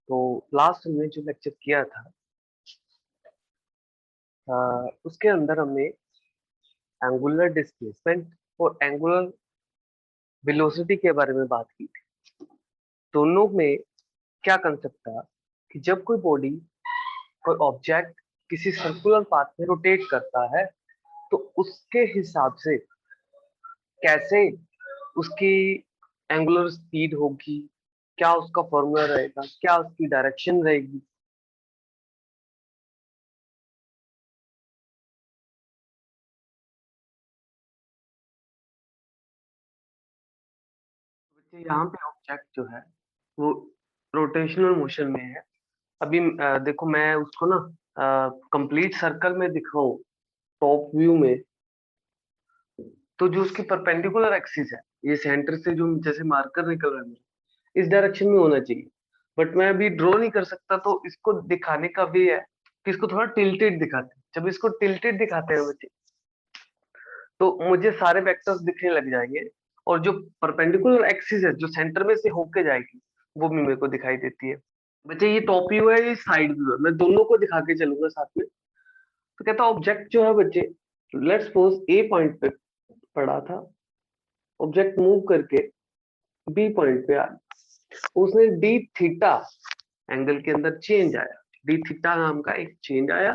तो लास्ट हमने जो लेक्चर किया था उसके अंदर हमने एंगुलर डिस्प्लेसमेंट और एंगुलर वेलोसिटी के बारे में बात की थी। दोनों में क्या कंसेप्ट था कि जब कोई बॉडी कोई ऑब्जेक्ट किसी सर्कुलर पाथ में रोटेट करता है तो उसके हिसाब से कैसे उसकी एंगुलर स्पीड होगी, क्या उसका फॉर्मूला रहेगा, क्या उसकी डायरेक्शन रहेगी। बच्चे यहाँ पे ऑब्जेक्ट जो है वो रोटेशनल मोशन में है। अभी देखो मैं उसको ना कंप्लीट सर्कल में दिखाऊं टॉप व्यू में, तो जो उसकी परपेंडिकुलर एक्सिस है, ये सेंटर से जो जैसे मार्कर निकल रहा है इस डायरेक्शन में होना चाहिए, बट मैं अभी ड्रॉ नहीं कर सकता। तो इसको दिखाने का वे है कि इसको थोड़ा टिल्टेड दिखाते हैं। जब इसको टिल्टेड दिखाते हैं बच्चे तो मुझे सारे वेक्टर्स दिखने लग जाएंगे, और जो परपेंडिकुलर एक्सिस है जो सेंटर में से होके जाएगी वो भी मेरे को दिखाई देती है। बच्चे ये टॉप व्यू है, ये साइड व्यू है, मैं दोनों को दिखा के चलूंगा साथ में। तो कहता ऑब्जेक्ट जो है बच्चे, लेट्स सपोज ए पॉइंट पे पड़ा था, ऑब्जेक्ट मूव करके बी पॉइंट पे आ, उसने डी थीटा एंगल के अंदर चेंज आया, डी थीटा नाम का एक चेंज आया,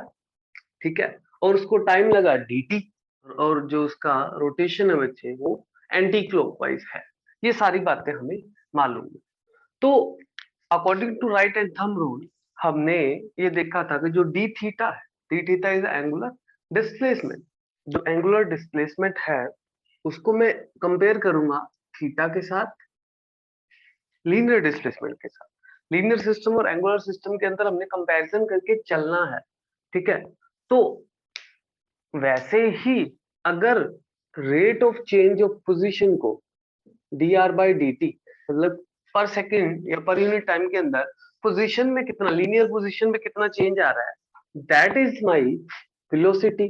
ठीक है, और उसको टाइम लगा dt, और जो उसका रोटेशन है बच्चे वो एंटी क्लॉकवाइज है। ये सारी बातें हमें मालूम है। तो according to right hand thumb rule हमने ये देखा था कि जो डी थीटा है, D theta is angular displacement. जो एंगुलर डिस्प्लेसमेंट है उसको मैं कंपेयर करूंगा थीटा के साथ, लीनियर डिस्प्लेसमेंट के साथ। लीनियर सिस्टम और एंगुलर सिस्टम के अंदर हमने कंपैरिजन करके चलना है, ठीक है। तो वैसे ही अगर rate of change of position को dr बाई dt, मतलब पर सेकेंड या पर यूनिट टाइम के अंदर पोजीशन में कितना, लीनियर पोजीशन में कितना चेंज आ रहा है, दैट इज माई वेलोसिटी।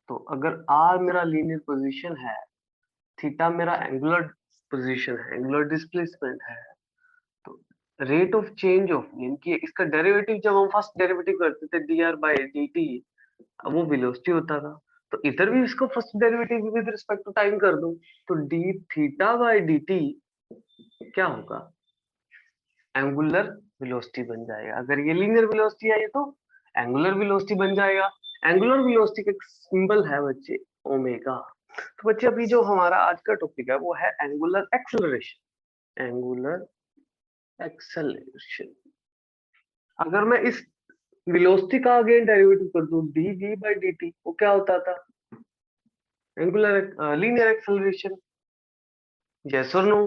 तो अगर r मेरा लीनियर पोजीशन है, थीटा मेरा एंगुलर पोजीशन है, एंगुलर डिस्प्लेसमेंट है, तो रेट ऑफ चेंज ऑफ, यानी कि इसका डेरिवेटिव जब हम फर्स्ट डेरिवेटिव करते थे dr बाई dt, वो वेलोसिटी होता था। तो इधर भी इसको first derivative with respect to time कर दूं तो D theta by D T क्या होगा, एंगुलर वेलोसिटी बन जाएगा। अगर ये लीनियर वेलोसिटी है ये तो एंगुलर वेलोसिटी बन जाएगा। एंगुलर वेलोसिटी का सिंबल है बच्चे ओमेगा। तो बच्चे अभी जो हमारा आज का टॉपिक है वो है एंगुलर एक्सेलरेशन। एंगुलर एक्सेलरेशन, अगर मैं इस वेलोसिटी का अगेन डेरिवेटिव कर दूं D V by D T, वो क्या होता था, एंगुलर लीनियर एक्सेलरेशन। यस और no,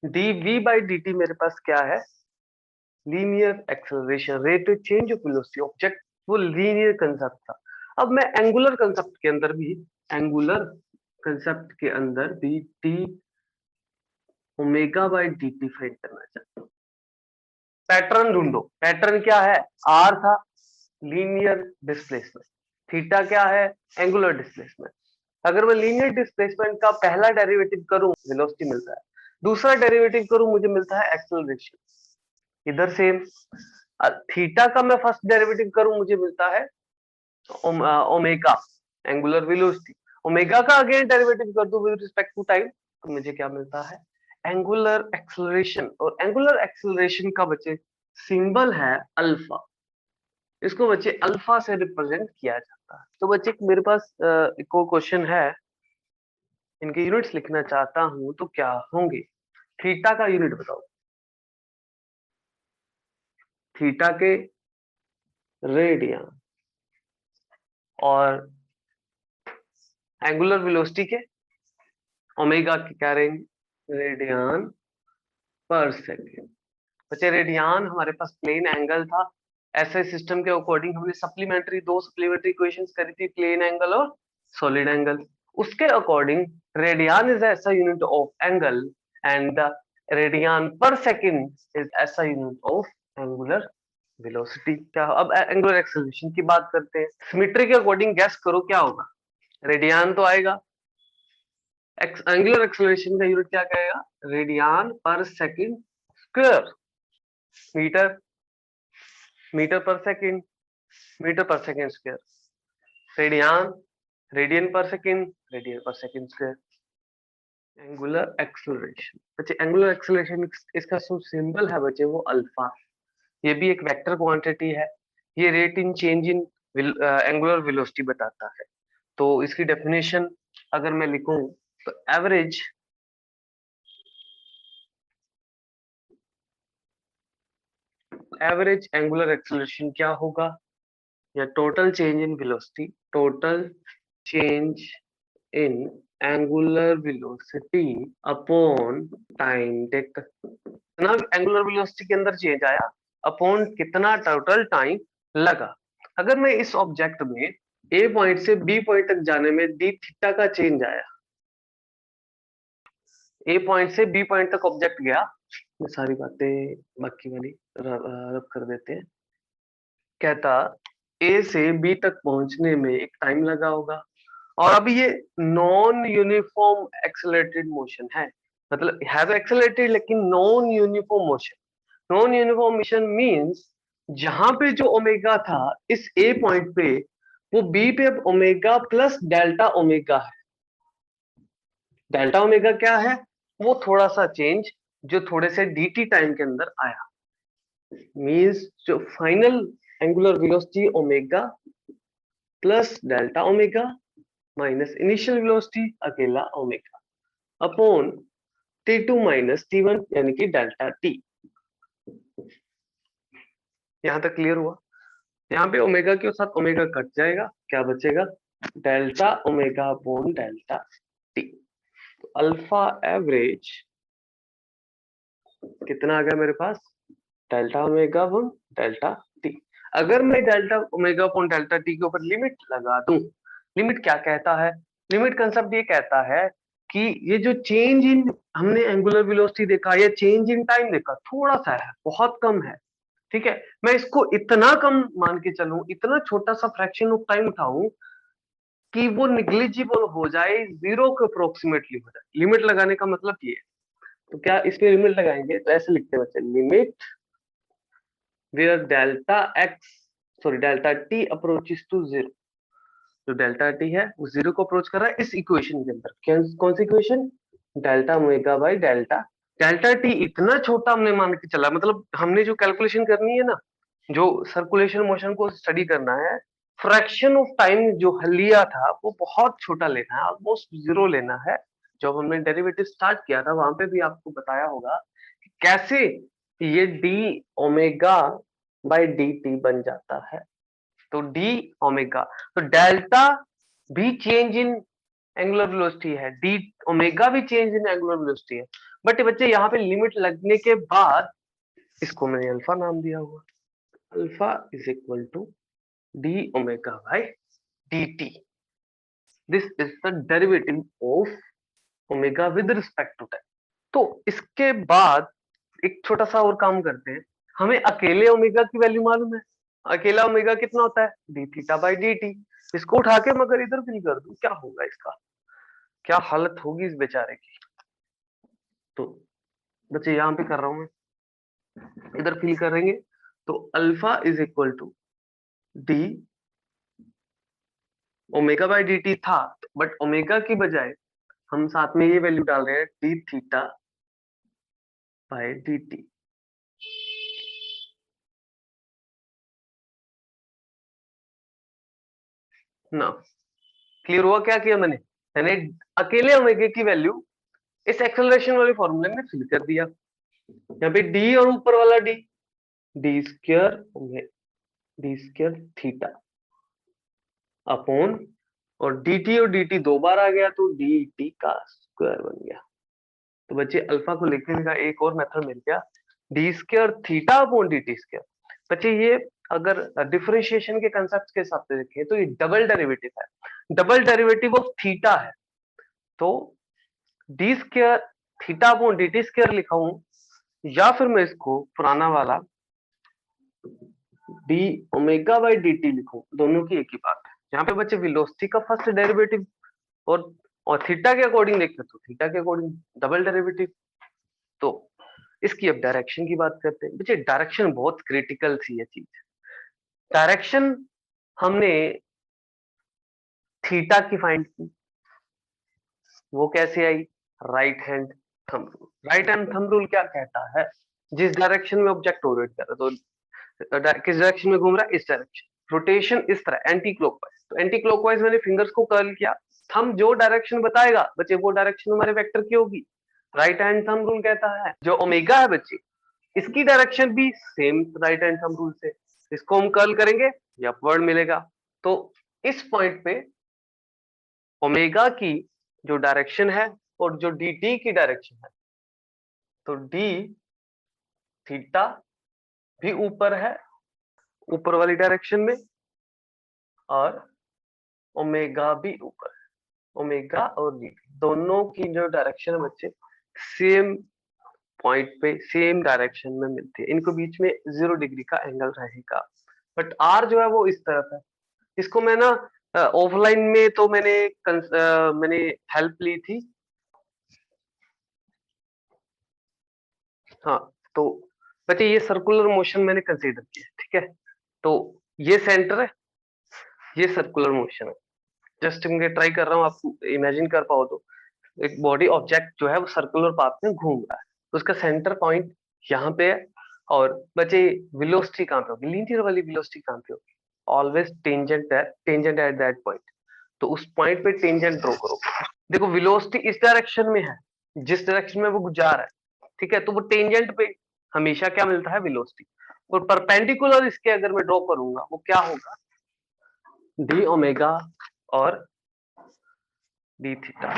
D V by D T मेरे पास क्या है, linear acceleration, rate of change of velocity object, वो लीनियर कंसेप्ट था। अब मैं एंगुलर कंसेप्ट के अंदर भी, एंगुलर कंसेप्ट के अंदर भी D omega by D T find करना चाहता हूँ। पैटर्न ढूंढो, पैटर्न क्या है, आर था लीनियर डिस्प्लेसमेंट, थीटा क्या है एंगुलर डिस्प्लेसमेंट। अगर मैं लीनियर डिस्प्लेसमेंट का पहला डेरिवेटिव करूं वेलोसिटी मिलता है, दूसरा डेरिवेटिव करूं मुझे मिलता है एक्सेलरेशन। इधर सेम, थीटा का मैं फर्स्ट डेरिवेटिव करूं मुझे मिलता है ओमेगा एंगुलर वेलोसिटी। ओमेगा का अगेन डेरिवेटिव कर दूं विद रिस्पेक्ट टू टाइम तो मुझे क्या मिलता है, एंगुलर एक्सेलरेशन। और एंगुलर एक्सेलरेशन का बच्चे सिंबल है अल्फा, इसको बच्चे अल्फा से रिप्रेजेंट किया जाता है। तो बच्चे मेरे पास एक और क्वेश्चन है, इनके यूनिट्स लिखना चाहता हूं तो क्या होंगे। थीटा का यूनिट बताओ, थीटा के रेडियन, और एंगुलर वेलोसिटी के ओमेगा की क्या रहेंगे, रेडियन पर सेकेंड। बच्चे रेडियन हमारे पास प्लेन एंगल था, ऐसे सिस्टम के अकॉर्डिंग हमने दो सप्लीमेंट्री इक्वेशंस करी थी, प्लेन एंगल और सॉलिड एंगल। उसके अकॉर्डिंग रेडियन इज ऐसा unit of angle and the radian पर सेकेंड इज ऐसा यूनिट ऑफ एंगुलर वेलोसिटी। क्या, अब एंगुलर एक्सेलरेशन की बात करते हैं। सिमेट्री के अकॉर्डिंग गैस करो क्या होगा, रेडियन तो आएगा, एंगुलर एक्सेलरेशन का यूनिट क्या कहेगा, रेडियन पर सेकेंड स्क्वायर। मीटर मीटर पर सेकंड, मीटर पर सेकंड स्क्वायर, रेडियन रेडियन पर सेकंड, रेडियन पर सेकंड स्क्वायर। एंगुलर एक्सेलरेशन बच्चे, एंगुलर एक्सेलरेशन इसका जो सिंबल है बच्चे वो अल्फा। ये भी एक वेक्टर क्वांटिटी है। ये rate in change in angular velocity बताता है। तो इसकी डेफिनेशन अगर मैं लिखूं तो एवरेज एंगुलर एक्सेलरेशन क्या होगा, या total change in velocity, total change in angular velocity upon time. देख कितना एंगुलर वेलोसिटी के अंदर चेंज आया अपॉन कितना टोटल टाइम लगा। अगर मैं इस ऑब्जेक्ट में ए पॉइंट से बी पॉइंट तक जाने में डी थीटा का चेंज आया, ए पॉइंट से बी पॉइंट तक ऑब्जेक्ट गया, ये सारी बातें बाकी वाली रब कर देते हैं। कहता ए से बी तक पहुंचने में एक टाइम लगा होगा, और अभी ये नॉन यूनिफॉर्म एक्सेलरेटेड मोशन है, मतलब हैज एक्सेलरेटेड लेकिन non uniform motion. Non uniform motion means जहां पे जो ओमेगा था इस ए पॉइंट पे, वो बी पे अब ओमेगा प्लस डेल्टा ओमेगा है। डेल्टा ओमेगा क्या है, वो थोड़ा सा चेंज जो थोड़े से dt टाइम के अंदर आया, मींस जो final angular velocity omega plus delta omega minus initial velocity अकेला omega upon t2 minus t1 यानी कि डेल्टा t। यहां तक क्लियर हुआ। यहाँ पे ओमेगा के साथ ओमेगा कट जाएगा, क्या बचेगा, delta omega upon delta t। तो अल्फा एवरेज कितना आ गया मेरे पास, delta omega upon delta t। अगर मैं delta omega upon delta t के ऊपर लिमिट लगा दूं, लिमिट क्या कहता है, लिमिट कंसेप्ट ये कहता है कि ये जो चेंज इन हमने एंगुलर वेलोसिटी देखा या चेंज इन टाइम देखा थोड़ा सा है, बहुत कम है, ठीक है, मैं इसको इतना कम मान के चलूं, इतना छोटा सा फ्रैक्शन ऑफ टाइम उठाऊं कि वो निग्लिजिबल हो जाए, जीरो के अप्रोक्सीमेटली हो जाए। लिमिट लगाने का मतलब ये है। तो क्या इस पे लिमिट लगाएंगे, तो ऐसे लिखते हैं बच्चे, limit where delta X sorry delta T approaches to zero. जो डेल्टा टी है वो जीरो को अप्रोच कर रहा है इस इक्वेशन के अंदर। कौन सी equation, delta omega by delta. Delta t इतना छोटा हमने मान के चला, मतलब हमने जो कैलकुलेशन करनी है ना, जो सर्कुलेशन मोशन को स्टडी करना है, फ्रैक्शन ऑफ टाइम जो लिया था वो बहुत छोटा लेना है, ऑलमोस्ट जीरो लेना है। जब हमने डेरिवेटिव स्टार्ट किया था वहां पे भी आपको बताया होगा कि कैसे ये D omega by D T बन जाता है। तो डी ओमेगा, तो डेल्टा भी चेंज इन एंगुलर वेलोसिटी है, डी ओमेगा भी चेंज इन एंगुलर वेलोसिटी है। बट बच्चे यहाँ पे लिमिट लगने के बाद इसको मैंने अल्फा नाम दिया हुआ, alpha is equal to D omega by D T. This is the derivative of omega with respect to time. तो इसके बाद एक छोटा सा और काम करते हैं। हमें अकेले ओमेगा की वैल्यू मालूम है, अकेला ओमेगा कितना होता है, D theta by D T. इसको उठा के मगर इधर फिल कर दूं, क्या होगा इसका, क्या हालत होगी इस बेचारे की। तो बच्चे यहाँ पे कर रहा हूं मैं, इधर फिल करेंगे तो alpha is equal to D omega by D T था, बट ओमेगा की बजाय हम साथ में ये वैल्यू डाल रहे हैं D theta by D T. ना क्लियर हुआ क्या किया मैंने, मैंने अकेले ओमेगा की वैल्यू इस एक्सेलरेशन वाले फॉर्मूले में फिल कर दिया। यहाँ पे डी और ऊपर वाला D, D square D square theta upon, और dt और dt दो बार आ गया तो dt का स्क्वायर बन गया। तो बच्चे अल्फा को लिखने का एक और मेथड मिल गया, D square theta upon dt square. बच्चे ये अगर डिफरेंशिएशन के कंसेप्ट के हिसाब से देखें तो ये डबल डेरिवेटिव है, डबल डेरिवेटिव ऑफ थीटा है। तो D square theta upon dt square लिखा हूं, या फिर मैं इसको पुराना वाला D omega by D T लिखूं, दोनों की एक ही बात है। यहाँ पे बच्चे वेलोसिटी का फर्स्ट डेरिवेटिव और थीटा के अकॉर्डिंग देखें तो थीटा के अकॉर्डिंग डबल डेरिवेटिव। तो इसकी अब डायरेक्शन की बात करते हैं। बच्चे डायरेक्शन बहुत क्रिटिकल सी है चीज। डायरेक्शन हमने थीटा की फाइंड की, वो कैसे आई? Right hand thumb rule. Right hand thumb rule क्या कहता है? जिस डायरेक्शन में ऑब्जेक्ट रोटेट कर रहा है, तो किस डायरेक्शन में घूम रहा है? इस डायरेक्शन। रोटेशन इस तरह एंटी क्लॉकवाइज, तो एंटी क्लॉकवाइज मैंने फिंगर्स को कर्ल किया। थंब जो डायरेक्शन बताएगा बच्चे, वो डायरेक्शन हमारे वेक्टर की होगी। राइट हैंड थंब रूल कहता है जो ओमेगा है बच्चे, इसकी डायरेक्शन भी same right hand thumb rule से। इसको हम कर्ल करेंगे, ये अपवर्ड मिलेगा। तो इस पॉइंट पे ओमेगा की जो डायरेक्शन है और जो डी टी की डायरेक्शन है, तो डी थीटा भी ऊपर है, ऊपर वाली डायरेक्शन में, और ओमेगा भी ऊपर है। ओमेगा और डी दोनों की जो डायरेक्शन है बच्चे, सेम पॉइंट पे सेम डायरेक्शन में मिलती है। इनको बीच में 0 डिग्री का एंगल रहेगा। बट आर जो है वो इस तरफ है। इसको मैं ना ऑफलाइन में तो मैंने हेल्प ली थी। हाँ, तो बच्चे ये सर्कुलर मोशन मैंने कंसीडर किया, ठीक है। तो ये सेंटर है, ये सर्कुलर मोशन है। जस्ट मैं ट्राई कर रहा हूँ, आप इमेजिन कर पाओ तो एक बॉडी ऑब्जेक्ट जो है वो सर्कुलर पाथ में घूम रहा है, तो उसका सेंटर पॉइंट यहाँ पे है। और बच्चे वेलोसिटी कहाँ पे होगी? लीनियर वाली वेलोसिटी कहाँ पे होगी? ऑलवेज टेंजेंट है, टेंजेंट एट दैट पॉइंट। तो उस पॉइंट पे टेंजेंट ड्रॉ करो। देखो वेलोसिटी इस डायरेक्शन में है, जिस डायरेक्शन में वो जा रहा है, ठीक है। तो वो टेंजेंट पे हमेशा क्या मिलता है? वेलोसिटी। और परपेंडिकुलर इसके अगर मैं ड्रॉ करूंगा, वो क्या होगा? डी ओमेगा और डी थीटा।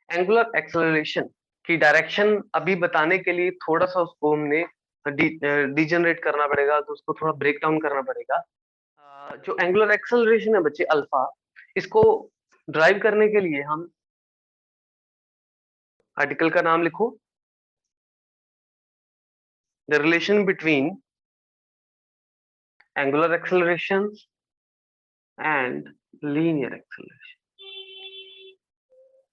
एंगुलर एक्सेलरेशन की डायरेक्शन अभी बताने के लिए थोड़ा सा उसको हमने डिजेनरेट करना पड़ेगा, तो उसको थोड़ा ब्रेक डाउन करना पड़ेगा। जो एंगुलर एक्सेलरेशन है बच्चे अल्फा, इसको ड्राइव करने के लिए हम आर्टिकल का नाम लिखो, the relation between angular acceleration and linear acceleration.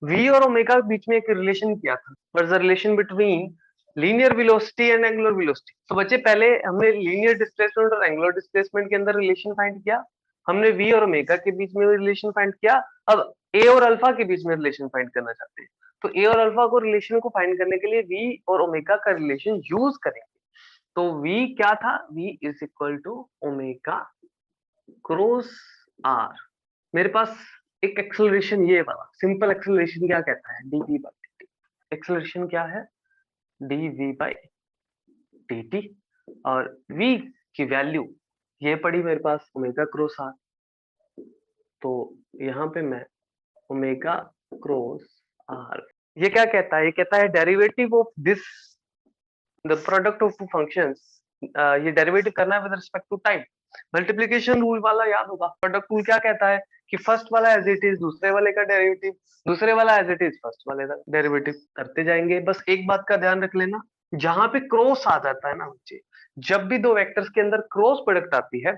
v और ओमेगा के बीच में एक रिलेशन किया था, but the relation between linear velocity and angular velocity. तो बच्चे पहले हमने लीनियर डिस्प्लेसमेंट और एंगुलर डिस्प्लेसमेंट के अंदर रिलेशन फाइंड किया, हमने v और ओमेगा के बीच में रिलेशन फाइंड किया। अब a और अल्फा के बीच में रिलेशन फाइंड करना चाहते हैं, तो a और अल्फा को रिलेशन को फाइंड करने के लिए v और ओमेगा का रिलेशन यूज करेंगे। तो v क्या था? v is equal to omega cross r। मेरे पास एक एक्सेलरेशन ये वाला सिंपल एक्सेलरेशन क्या कहता है? dv by dt। एक्सेलरेशन क्या है? dv by dt। और v की वैल्यू ये पड़ी मेरे पास ओमेगा क्रॉस r। तो यहाँ पे मैं ओमेगा क्रॉस r, ये क्या कहता है? ये कहता है derivative of this, the product of two functions. ये डेरिवेटिव करना है with respect to time. Multiplication rule वाला याद होगा। प्रोडक्ट रूल क्या कहता है कि फर्स्ट वाला एज इट इज दूसरे वाले का डेरिवेटिव, दूसरे वाला एज इट इज फर्स्ट वाले का डेरिवेटिव करते जाएंगे। बस एक बात का ध्यान रख लेना, जहां पे क्रॉस आ जाता है ना बच्चे, जब भी दो वेक्टर्स के अंदर क्रॉस प्रोडक्ट आती है,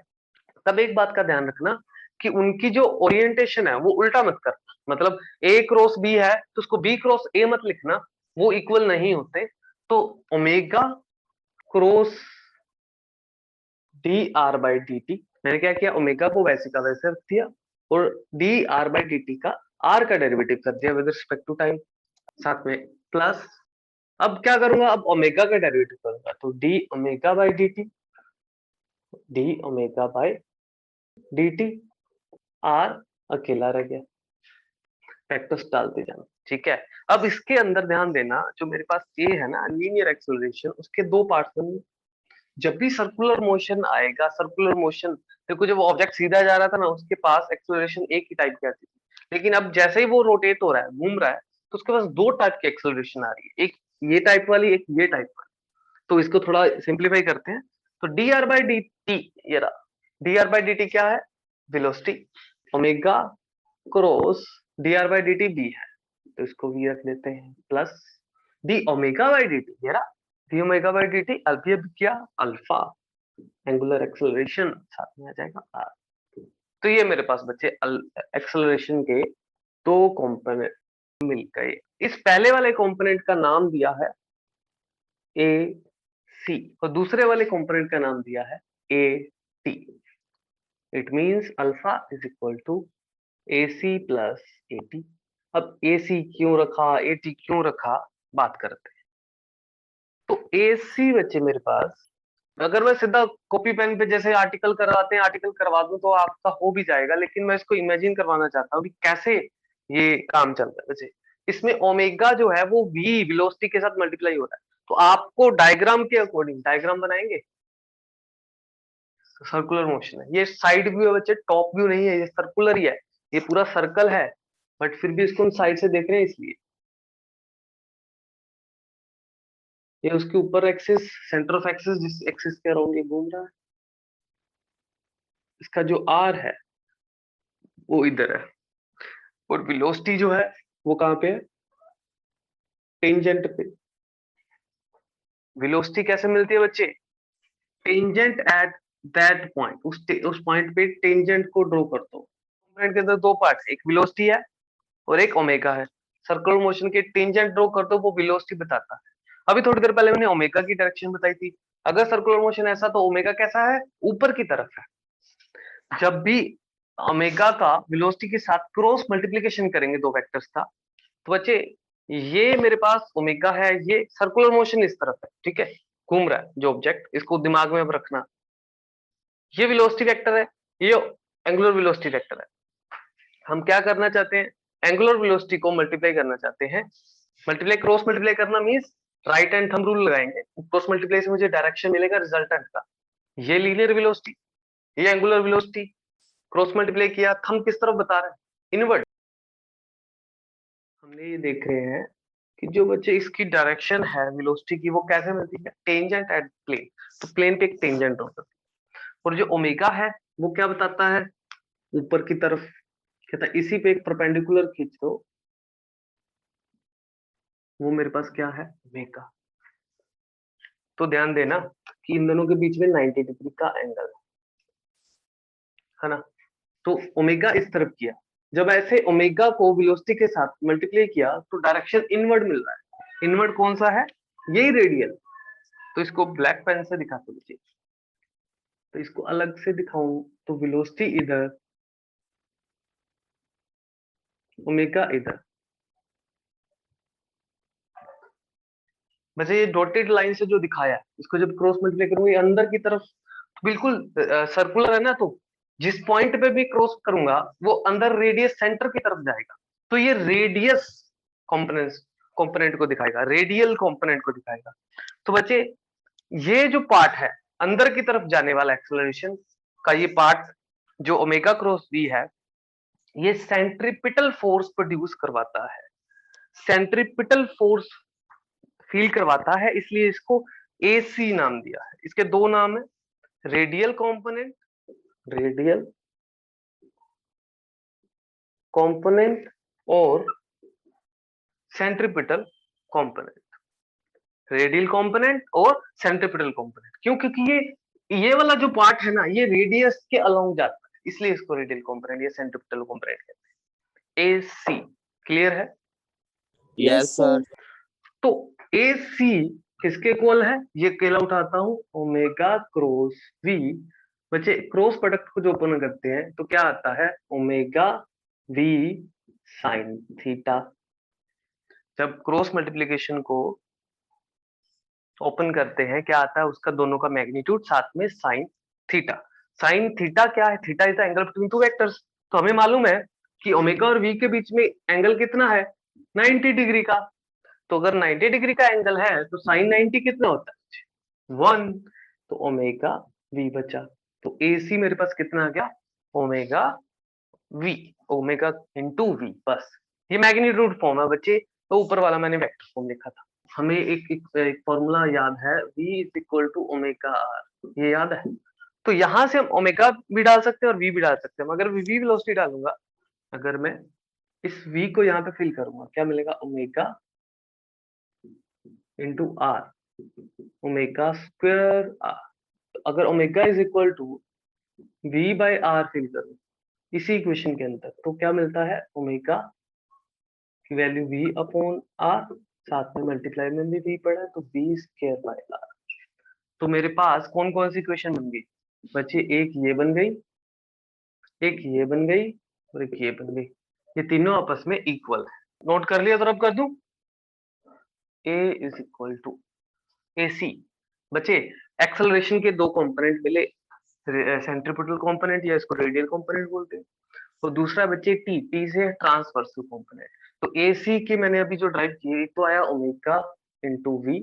तब एक बात का ध्यान रखना कि उनकी जो ओरिएंटेशन है वो उल्टा मत करना। मतलब ए क्रॉस बी है तो उसको बी क्रॉस ए मत लिखना, वो इक्वल नहीं होते। तो omega cross D R by D T, मैंने क्या किया? ओमेगा को वैसे का वैसे रख दिया और D R by D T का आर का डेरिवेटिव कर दिया विद रिस्पेक्ट टू टाइम, साथ में प्लस। अब क्या करूंगा? अब ओमेगा का डेरिवेटिव करूंगा, तो D omega by D T, D omega by D T, R अकेला रह गया, फैक्टर्स डालते जाना, ठीक है। अब इसके अंदर ध्यान देना, जो मेरे पास ए है ना लीनियर एक्सेलरेशन, उसके दो पार्ट्स बनेंगे। जब भी सर्कुलर मोशन आएगा, सर्कुलर मोशन, देखो जब ऑब्जेक्ट सीधा जा रहा था ना, उसके पास एक्सेलरेशन एक ही टाइप की आती थी। लेकिन अब जैसे ही वो रोटेट हो रहा है, घूम रहा है, तो उसके पास दो टाइप की एक्सेलरेशन आ रही है, एक ये टाइप वाली, एक ये टाइप वाली। तो इसको थोड़ा सिंप्लीफाई करते हैं। तो D R by D T, ये रहा। D R by D T क्या है? Velocity. Omega cross D R by D T B है, तो इसको वी रख देते हैं, plus D omega by D T, ये रहा D omega by D T. अब क्या? अल्फा एंगुलर एक्सेलरेशन साथ में आ जाएगा आर। तो ये मेरे पास बच्चे एक्सेलरेशन के दो कंपोनेंट मिल गए। इस पहले वाले कंपोनेंट का नाम दिया है ए सी, और दूसरे वाले कंपोनेंट का नाम दिया है A T. It means alpha is equal to A C plus A T. अब ए सी क्यों रखा, ए टी क्यों रखा, बात करते हैं। तो ए सी बच्चे मेरे पास, अगर मैं सीधा कॉपी पेन पे जैसे आर्टिकल करवाते हैं आर्टिकल करवा दूं तो आपका हो भी जाएगा, लेकिन मैं इसको इमेजिन करवाना चाहता हूँ कि कैसे ये काम चलता है। वैसे इसमें ओमेगा जो है वो वी वेलोसिटी के साथ मल्टीप्लाई हो रहा है, तो आपको डायग्राम के अकॉर्डिंग डायग्राम बनाएंगे। सर्कुलर मोशन है, ये साइड व्यू है बच्चे, टॉप व्यू नहीं है, ये सर्कुलर ही है, ये पूरा सर्कल है, बट फिर भी इसको हम साइड से देख रहे हैं इसलिए। ये उसके ऊपर एक्सिस, सेंटर ऑफ एक्सिस जिस एक्सिस के अराउंड ये घूम रहा है, इसका जो आर है वो इधर है, और वेलोसिटी जो है वो कहाँ पे है, टेंजेंट पे। वेलोसिटी कैसे मिलती है बच्चे, टेंजेंट एट दैट पॉइंट, उस पॉइंट पे टेंजेंट को ड्रॉ करता हूँ। कंपोनेंट के अंदर दो पार्ट, एक वेलोसिटी है और एक ओमेगा है। सर्कुलर मोशन के टेंजेंट ड्रॉ करते हो वो वेलोसिटी बताता है। अभी थोड़ी देर पहले मैंने ओमेगा की डायरेक्शन बताई थी, अगर सर्कुलर मोशन ऐसा तो ओमेगा कैसा है, ऊपर की तरफ है। जब भी ओमेगा का वेलोसिटी के साथ क्रॉस मल्टीप्लीकेशन करेंगे दो वेक्टर्स का, तो बच्चे ये मेरे पास ओमेगा है, ये सर्कुलर मोशन इस तरफ है, ठीक है, घूम रहा है जो ऑब्जेक्ट, इसको दिमाग में अब रखना। ये वेलोसिटी वेक्टर है, ये एंगुलर वेलोसिटी वेक्टर है। हम क्या करना चाहते हैं, एंगुलर वेलोसिटी को मल्टीप्लाई करना चाहते हैं। मल्टीप्लाई, क्रॉस मल्टीप्लाई करना means right hand thumb rule लगाएंगे, क्रॉस मल्टीप्लाई से मुझे डायरेक्शन मिलेगा रिजल्टेंट का। ये लीनियर वेलोसिटी, ये एंगुलर वेलोसिटी, क्रॉस मल्टीप्लाई किया, थंब किस तरफ बता रहा है, इनवर्ड। हमने ये देख रहे हैं कि जो बच्चे इसकी डायरेक्शन है वेलोसिटी की वो कैसे मिलती है, टेंजेंट एट प्लेन, तो प्लेन पे एक टेंजेंट होता है। और जो ओमेगा है वो क्या बताता है, ऊपर की तरफ, कहता है इसी पे एक परपेंडिकुलर खींच दो, वो मेरे पास क्या है, ओमेगा। तो ध्यान देना कि इन दोनों के बीच में 90 डिग्री का एंगल है ना। तो ओमेगा इस तरफ किया, जब ऐसे ओमेगा को वेलोसिटी के साथ मल्टीप्लाई किया तो डायरेक्शन इनवर्ड मिल रहा है। इनवर्ड कौन सा है, यही रेडियल। तो इसको ब्लैक पेन से दिखाते बच्चे, तो इसको अलग से दिखाऊं तो वेलोसिटी इधर, ओमेगा इधर। वैसे ये डॉटेड लाइन से जो दिखाया है, इसको जब क्रॉस मल्टीप्लाई करूंगा अंदर की तरफ, बिल्कुल सर्कुलर है ना, तो जिस पॉइंट पे भी क्रॉस करूंगा वो अंदर रेडियस सेंटर की तरफ जाएगा, तो ये रेडियस कंपोनेंट कंपोनेंट को दिखाएगा, रेडियल कंपोनेंट को दिखाएगा। तो बच्चे ये जो पार्ट है अंदर की तरफ जाने वाला एक्सेलरेशन का, ये पार्ट जो ओमेगा क्रॉस वी है, ये सेंट्रीपिटल फोर्स प्रोड्यूस करवाता है, सेंट्रीपिटल फोर्स फील करवाता है, इसलिए इसको एसी नाम दिया है। इसके दो नाम है, रेडियल कंपोनेंट, रेडियल कंपोनेंट और सेंट्रीपिटल कंपोनेंट। रेडियल कंपोनेंट और सेंट्रीपिटल कंपोनेंट क्यों, क्योंकि ये वाला जो पार्ट है ना ये रेडियस के अलोंग जाता है, इसलिए इसको रेडियल कंपोनेंट या सेंट्रीपिटल कंपोनेंट कहते हैं। एसी क्लियर है, यस सर। तो एसी किसके इक्वल है, ये अकेला उठाता हूं, ओमेगा क्रॉस वी। बच्चे क्रॉस प्रोडक्ट को जो ओपन करते हैं तो क्या आता है, ओमेगा वी साइन थीटा। जब क्रॉस मल्टीप्लिकेशन को ओपन करते हैं क्या आता है, उसका दोनों का मैग्नीट्यूड साथ में साइन थीटा। साइन थीटा क्या है, theta is the angle between two vectors. तो हमें मालूम है कि ओमेगा और वी के बीच में एंगल कितना है, 90 डिग्री का। तो अगर 90 डिग्री का एंगल है तो साइन 90 कितना होता है, 1। तो ओमेगा वी बचा, तो एसी मेरे पास कितना आ गया, omega V, omega into V. बस ये मैग्नीट्यूड फॉर्म है बच्चे, तो ऊपर वाला मैंने वेक्टर फॉर्म लिखा था। हमें एक फॉर्मूला याद है, v is equal to omega R, ये याद है। तो यहां से हम ओमेगा भी डाल सकते हैं और v भी डाल सकते हैं, मगर v वेलोसिटी डालूंगा, अगर मैं इस v को यहाँ पे फिल करूंगा क्या मिलेगा, omega into r, omega square r. अगर omega is equal to v by r fill करूं इसी इक्वेशन के अंदर, तो क्या मिलता है, ओमेगा की वैल्यू v अपॉन आर, साथ में मल्टीप्लाई में भी v पड़ा है, तो v स्क्वायर बाय r। तो मेरे पास कौन कौन सी इक्वेशन बन गई बच्चे? एक ये बन गई, एक ये बन गई, और एक ये बन गई। ये तीनों आपस में इक्वल है। नोट कर लिया तो अब कर दूं, a is equal to ac। बच्चे एक्सेलरेशन के दो कंपोनेंट मिले, सेंट्रीपिटल कंपोनेंट या इसको रेडियल कंपोनेंट बोलते हैं, और दूसरा बच्चे टी से ट्रांसवर्सल कंपोनेंट। तो AC की मैंने अभी जो ड्राइव की, एक तो आया ओमेगा इंटू वी,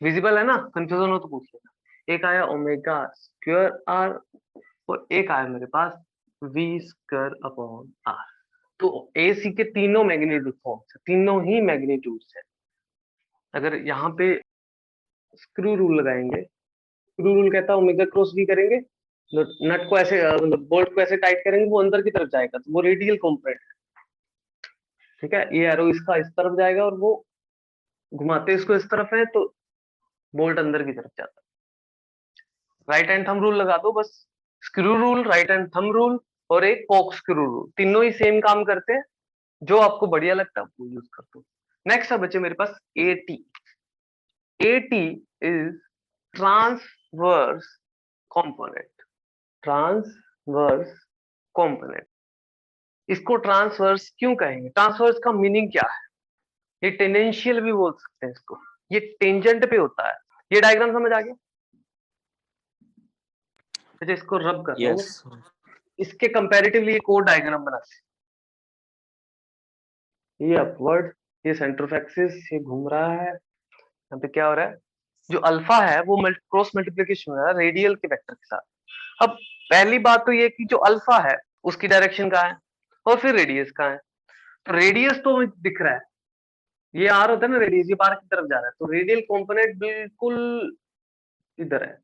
विजिबल है ना, कंफ्यूजन हो तो पूछ लेना। एक आया ओमेगा स्क्वायर आर, और एक आया मेरे पास वी स्क्वायर अपॉन आर। तो AC के तीनों मैग्नीट्यूड फॉर्म्स, तीनों ही मैग्नीट्यूड्स है। अगर यहाँ पे स्क्रू रूल लगाएंगे, स्क्रू रूल कहता है ओमेगा क्रॉस वी करेंगे, नट को ऐसे मतलब बोल्ट को ऐसे टाइट करेंगे, वो अंदर की तरफ जाएगा, तो वो रेडियल कंपोनेंट। ठीक है, ये एरो इसका इस तरफ जाएगा और वो घुमाते इसको इस तरफ है, तो बोल्ट अंदर की तरफ जाता है। राइट हैंड थंब रूल लगा दो बस, screw rule, right hand thumb rule और एक कॉक स्क्रू रूल, तीनों ही सेम काम करते हैं। जो आपको बढ़िया लगता है वो यूज कर दो। नेक्स्ट है बच्चे मेरे पास AT। AT is transverse component, transverse component. इसको ट्रांसवर्स क्यों कहेंगे? ट्रांसवर्स का मीनिंग क्या है? ये टेंजेंशियल भी बोल सकते हैं इसको, ये टेंजेंट पे होता है। ये डायग्राम समझ आ गया? तो इसको रब कर लो, Yes. इसके कंपैरेटिवली एक और डायग्राम बनाते हैं। ये अपवर्ड, ये सेंटर ऑफ एक्सिस, ये घूम रहा है, यहाँ पे क्या हो रहा है? जो अल्फा है वो क्रॉस मल्टीप्लिकेशन हो रहा है रेडियल के वेक्टर के साथ। अब पहली बात तो ये कि जो अल्फा है उसकी डायरेक्शन कहाँ है, और फिर रेडियस कहाँ है? तो रेडियस तो दिख रहा है, ये आर होता है ना, रेडियस ये बाहर की तरफ जा रहा है, तो रेडियल कंपोनेंट बिल्कुल इधर है।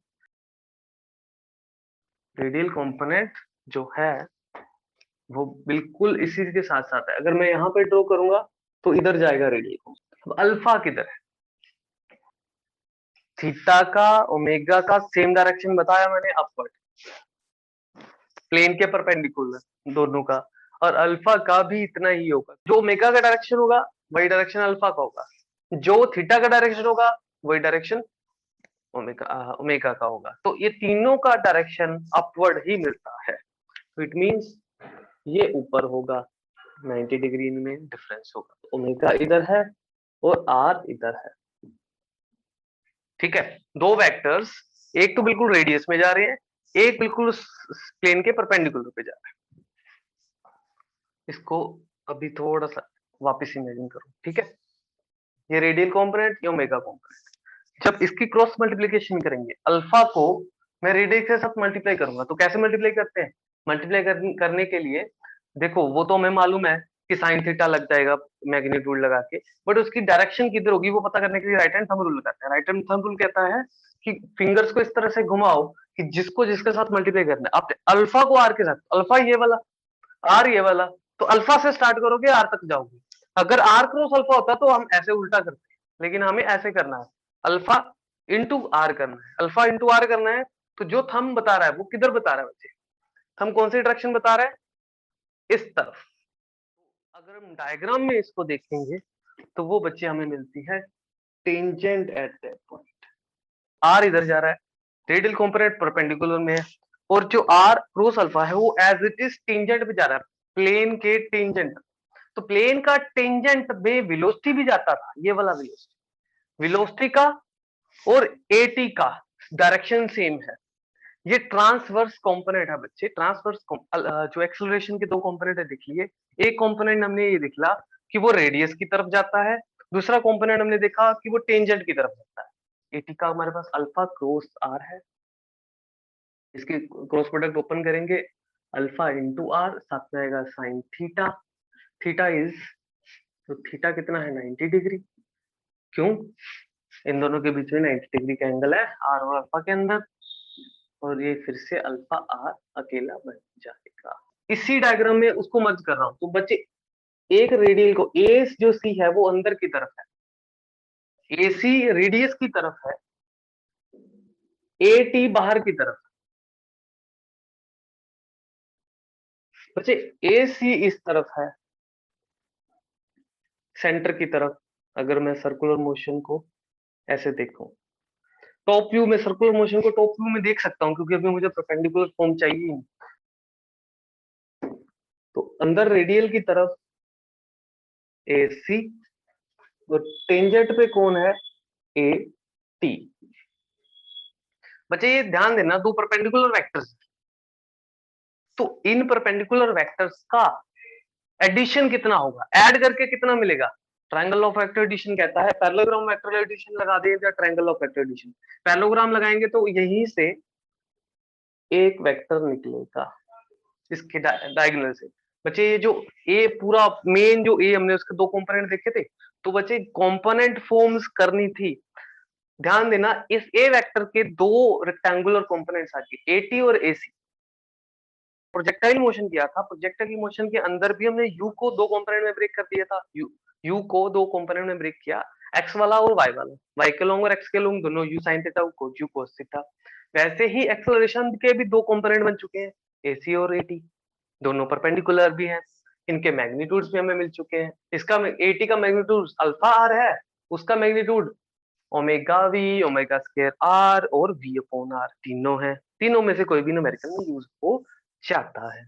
रेडियल कंपोनेंट जो है वो बिल्कुल इसी के साथ साथ है। अगर मैं यहाँ पे ड्रॉ करूंगा तो इधर जाएगा रेडियल कंपोनेंट। अल्फा किधर है? थीटा का ओमेगा का सेम डायरेक्शन बताया मैंने, अपवर्ड, प्लेन के परपेंडिकुलर दोनों का। और अल्फा का भी इतना ही होगा, जो ओमेगा का डायरेक्शन होगा वही डायरेक्शन अल्फा का होगा, जो थीटा का डायरेक्शन होगा वही डायरेक्शन ओमेगा का होगा। तो ये तीनों का डायरेक्शन अपवर्ड ही मिलता है, तो इट मींस ये ऊपर होगा, 90 डिग्री में डिफरेंस होगा। ओमेगा इधर है और आर इधर है। ठीक है, दो वेक्टर्स, एक तो बिल्कुल रेडियस में जा रहे हैं, एक बिल्कुल प्लेन के परपेंडिकुलर पे जा रहे हैं। इसको अभी थोड़ा सा वापस इमेजिन करो। ठीक है, ये रेडियल कंपोनेंट, ये ओमेगा कंपोनेंट। जब इसकी क्रॉस मल्टीप्लिकेशन करेंगे, अल्फा को मैं रेडियस के साथ मल्टीप्लाई करूंगा, तो कैसे मल्टीप्लाई करते हैं? मल्टीप्लाई करने के लिए देखो, वो तो हमें मालूम है कि साइन थीटा लग जाएगा मैग्नीट्यूड लगा के, बट उसकी डायरेक्शन किधर होगी वो पता करने के लिए राइट हैंड थंब रूल लगाते हैं। राइट हैंड थंब रूल कहता है कि फिंगर्स को इस तरह से घुमाओ कि जिसको जिसके साथ मल्टीप्लाई करना है, आप अल्फा को आर के साथ, अल्फा ये वाला, आर ये वाला, तो अल्फा से स्टार्ट करोगे आर तक जाओगे। अगर आर क्रॉस अल्फा होता तो हम ऐसे उल्टा करते, लेकिन हमें ऐसे करना है, अल्फा इंटू आर करना है, अल्फा इंटू आर करना है। तो जो थंब बता रहा है वो किधर बता रहा है बच्चे? थंब कौन सी डायरेक्शन बता रहा है? इस तरफ। अगर हम डायग्राम में इसको देखेंगे तो वो बच्चे हमें मिलती है tangent at that point. R इधर जा रहा है, रेडियल कंपोनेंट परपेंडिकुलर में है, और जो आर क्रॉस अल्फा है वो एज इट इज टेंजेंट पे जा रहा है, प्लेन के टेंजेंट। तो प्लेन का टेंजेंट में वेलोसिटी भी जाता था, ये वाला वेलोसिटी, वेलोसिटी का और एटी का डायरेक्शन सेम है। ये ट्रांसवर्स कंपोनेंट है बच्चे, ट्रांसवर्स जो एक्सेलरेशन के दो कंपोनेंट है, देख लिए। एक कंपोनेंट हमने ये दिखला कि वो रेडियस की तरफ जाता है, दूसरा कंपोनेंट हमने देखा कि वो टेंजेंट की तरफ जाता है। एटी का हमारे पास अल्फा क्रॉस आर है, इसके क्रॉस प्रोडक्ट ओपन करेंगे, अल्फा इंटू आर, साथ में आएगा साइन थीटा। थीटा इज, तो थीटा कितना है? 90 डिग्री। क्यों? इन दोनों के बीच में 90 डिग्री का एंगल है आर और अल्फा के अंदर, और ये फिर से अल्फा आर अकेला बन जाएगा। इसी डायग्राम में उसको मर्ज कर रहा हूं, तो बच्चे एक रेडियल को, ए जो सी है वो अंदर की तरफ है, ए सी रेडियस की तरफ है, ए टी बाहर की तरफ। बच्चे ए सी इस तरफ है, सेंटर की तरफ, अगर मैं सर्कुलर मोशन को ऐसे देखूं, टॉप व्यू में सर्कुलर मोशन को टॉप व्यू में देख सकता हूं क्योंकि अभी मुझे परपेंडिकुलर फॉर्म चाहिए ही नहीं। तो अंदर रेडियल की तरफ AC और टेंजेंट पे कौन है, AT। बच्चे ये ध्यान देना, दो परपेंडिकुलर वेक्टर्स, तो इन परपेंडिकुलर वेक्टर्स का एडिशन कितना होगा, ऐड करके कितना मिलेगा, ट्रायंगल ऑफ वेक्टर एडिशन कहता है। पैरेललोग्राम वेक्टर एडिशन लगा दें या triangle of vector addition, parallelogram लगाएंगे तो यहीं से एक वेक्टर निकलेगा इसके डायगोनल से। बच्चे ये जो ए पूरा मेन जो ए हमने उसके दो कंपोनेंट देखे थे, तो बच्चे कंपोनेंट फॉर्म्स करनी थी। ध्यान देना, इस ए वेक्टर के दो रेक्टेंगुलर कंपोनेंट्स आ गए, AT और AC। प्रोजेक्टाइल मोशन किया था, प्रोजेक्टाइल मोशन के अंदर भी हमने यू को दो कंपोनेंट में ब्रेक कर दिया था, यू को दो कंपोनेंट में ब्रेक किया, एक्स वाला और वाई वाला, वाई के लॉन्ग और एक्स के लॉन्ग दोनों, you sine theta you cos theta. वैसे ही एक्सेलरेशन के भी दो कंपोनेंट बन चुके हैं, AC और AT, दोनों परपेंडिकुलर भी हैं, इनके मैग्नीट्यूड्स भी हमें मिल चुके हैं। इसका AT का मैग्नीट्यूड अल्फा आर है, उसका magnitude omega V omega square R और वी अपॉन आर तीनों है, तीनों में से कोई भी न्यूमेरिकल में यूज हो जाता है।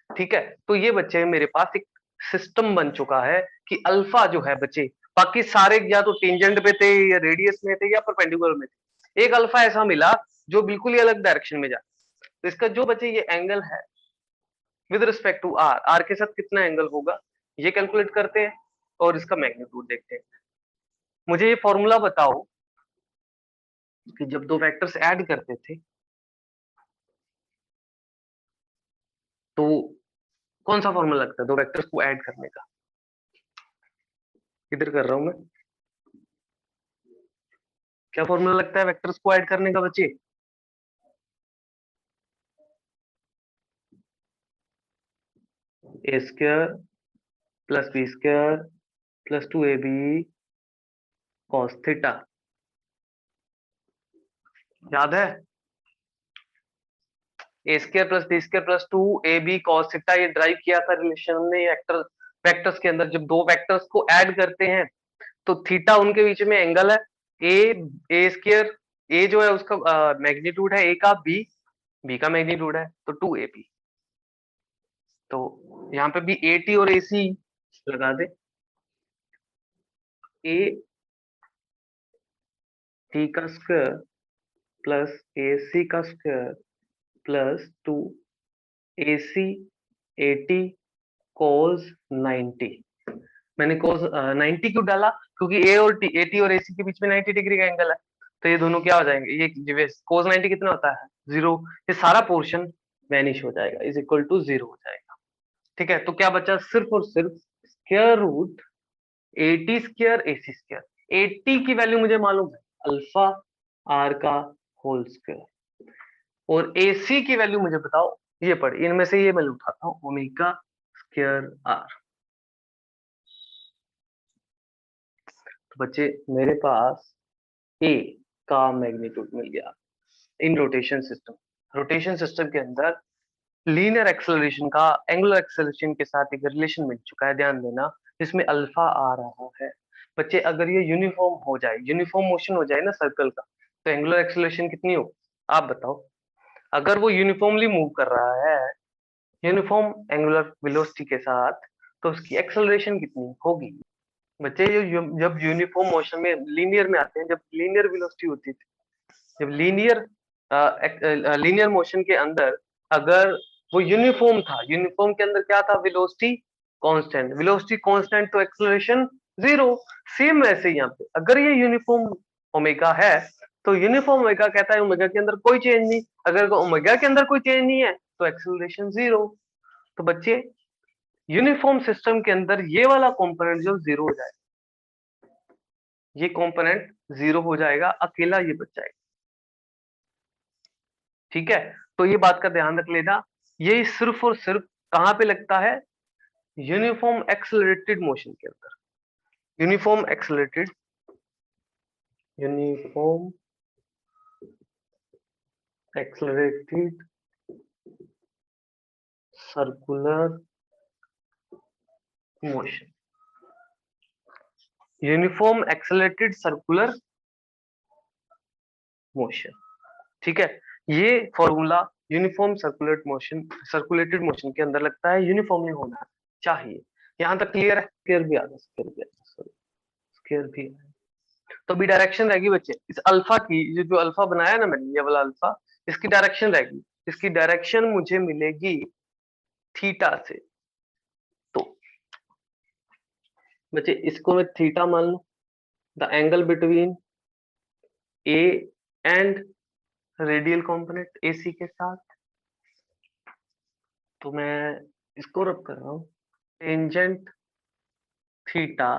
ठीक है, तो ये बच्चे मेरे पास एक सिस्टम बन चुका है कि अल्फा जो है बच्चे, बाकी सारे या तो टेंजेंट पे थे या रेडियस में थे या परपेंडिकुलर में थे, एक अल्फा ऐसा मिला जो बिल्कुल ही अलग डायरेक्शन में जाता। तो इसका जो बच्चे ये एंगल है with respect to R, R के साथ कितना एंगल होगा ये कैलकुलेट करते हैं और इसका मैग्नीट्यूड देखते हैं। मुझे ये फॉर्मूला बताओ कि जब दो वेक्टर्स ऐड करते थे तो कौन सा फॉर्मूला लगता है दो वेक्टर्स को ऐड करने का, इधर कर रहा हूं मैं, क्या फॉर्मूला लगता है वेक्टर्स को ऐड करने का बच्चे, a square plus b square plus 2AB cos theta, याद है, a square plus b square plus 2AB cos theta, ये ड्राइव किया था रिलेशन हमने वेक्टर वेक्टर्स के अंदर। जब दो वेक्टर्स को ऐड करते हैं तो थीटा उनके बीच में एंगल है, ए स्क्वायर, ए जो है उसका मैग्नीट्यूड है ए का, बी का मैग्नीट्यूड है तो 2AB, तो यहाँ पे भी AT और AC लगा दे, AT का स्क्वायर प्लस AC का square plus 2AC AT cos 90। मैंने cos 90 क्यों डाला, क्योंकि AT और AC के बीच में 90 डिग्री का एंगल है, तो ये दोनों क्या हो जाएंगे, ये cos 90 कितना होता है 0, ये सारा पोर्शन वैनिश हो जाएगा, इज इक्वल टू 0 हो जाएगा। ठीक है, तो क्या बचा, सिर्फ और सिर्फ square root AT square AC square. AT की वैल्यू मुझे मालूम है अल्फा आर का होल स्क्वायर, और AC की वैल्यू मुझे बताओ, ये पढ़, इनमें से ये मैं उठाता हूँ, ओमेगा स्क्वायर आर। तो बच्चे मेरे पास A का मैग्नीट्यूड मिल गया इन रोटेशन सिस्टम। रोटेशन सिस्टम के अंदर लीनियर एक्सेलरेशन का एंगुलर एक्सेलरेशन के साथ एक रिलेशन मिल चुका है, ध्यान देना, इसमें अल्फा आ रहा है। बच्चे अगर ये यूनिफॉर्म हो जाए, यूनिफॉर्म मोशन हो जाए ना सर्कल का, तो एंगुलर एक्सेलरेशन कितनी हो, आप बताओ। अगर वो यूनिफॉर्मली मूव कर रहा है यूनिफॉर्म एंगुलर वेलोसिटी के साथ, तो उसकी एक्सेलरेशन कितनी होगी। बच्चे जब यूनिफॉर्म मोशन में लीनियर में आते हैं, जब लीनियर वेलोसिटी होती थी, जब लीनियर मोशन के अंदर अगर वो यूनिफॉर्म था, यूनिफॉर्म के अंदर क्या था, वेलोसिटी कांस्टेंट, वेलोसिटी कांस्टेंट तो एक्सेलरेशन 0। सेम वैसे यहाँ पे अगर ये यूनिफॉर्म ओमेगा है तो यूनिफॉर्म ओमेगा कहता है ओमेगा के अंदर कोई चेंज नहीं, अगर ओमेगा के अंदर कोई चेंज नहीं है तो एक्सेलरेशन 0। तो बच्चे यूनिफॉर्म सिस्टम के अंदर ये वाला कंपोनेंट जो 0 हो जाएगा, ये कंपोनेंट 0 हो जाएगा, अकेला ये बच जाएगा। ठीक है, तो ये बात का ध्यान रख लेना, ये सिर्फ और सिर्फ कहां पे लगता है, यूनिफॉर्म एक्सेलरेटेड मोशन के अंदर, uniform accelerated, uniform accelerated circular motion. Uniform accelerated circular motion. ठीक है, ये फॉर्मूला यूनिफॉर्म सर्कुलेटेड मोशन के अंदर लगता है, यूनिफॉर्मली होना चाहिए। यहाँ तक क्लियर है? स्क्वायर भी आ गया, स्क्वायर भी है। तो भी डायरेक्शन रहेगी बच्चे इस अल्फा की, जो अल्फा बनाया ना मैंने, ये वाला अल्फा, इसकी डायरेक्शन रहेगी, इसकी डायरेक्शन मुझे मिलेगी थीटा से। तो बच्चे इसको मैं थीटा मान लूं, the angle between A and radial component AC के साथ। तो मैं इसको रब कर रहा हूं, टेंजेंट थीटा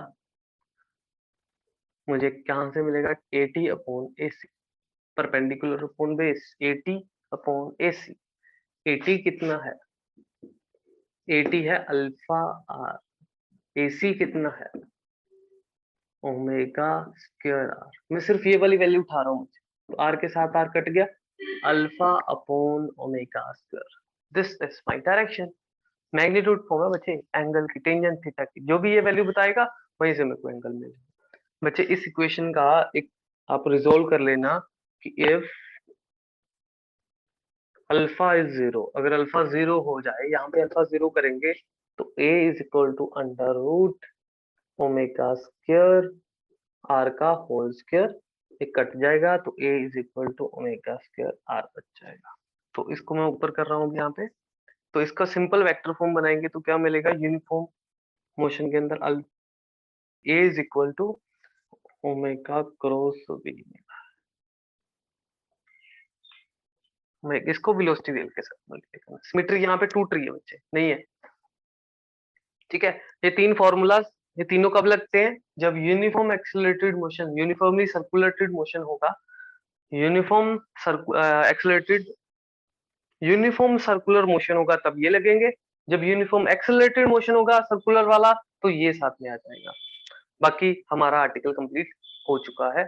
मुझे कहां से मिलेगा, eighty upon AC, perpendicular upon base, eighty upon AC. Eighty कितना है, एटी है अल्फा आर, एसी कितना है ओमेगा स्क्वायर आर। मैं सिर्फ ये वाली वैल्यू उठा रहा हूँ, तो आर के साथ आर कट गया, alpha upon omega square. This is my direction. Magnitude form है बच्चे एंगल की, टेंजेंट थीटा की, जो भी ये वैल्यू बताएगा वहीं से मेरे को एंगल मिलेगा। बच्चे इस इक्वेशन का एक आप रिजोल्व कर लेना कि इफ अल्फा इज जीरो, अगर अल्फा जीरो हो जाए, यहाँ पे अल्फा जीरो करेंगे तो a is equal to under root omega square R का होल स्क्वायर, एक कट जाएगा तो a is equal to omega square R बच जाएगा। तो इसको मैं ऊपर कर रहा हूँ यहाँ पे, तो इसका सिंपल वेक्टर फॉर्म बनाएंगे तो क्या मिलेगा, यूनिफॉर्म मोशन के अंदर a is equal to omega cross b। मैं इसको वेलोसिटी वेव के साथ मल्टीप्लाई करना, सिमेट्री यहाँ पे टूट रही है बच्चे, नहीं है। ठीक है, ये तीन फॉर्मूलाज, ये तीनों कब लगते हैं, जब uniform accelerated motion, uniformly circulated motion होगा। Uniform accelerated, uniform circular motion होगा तब ये लगेंगे, जब यूनिफॉर्म एक्सेलरेटेड मोशन होगा सर्कुलर वाला तो ये साथ में आ जाएगा। बाकी हमारा आर्टिकल कंप्लीट हो चुका है।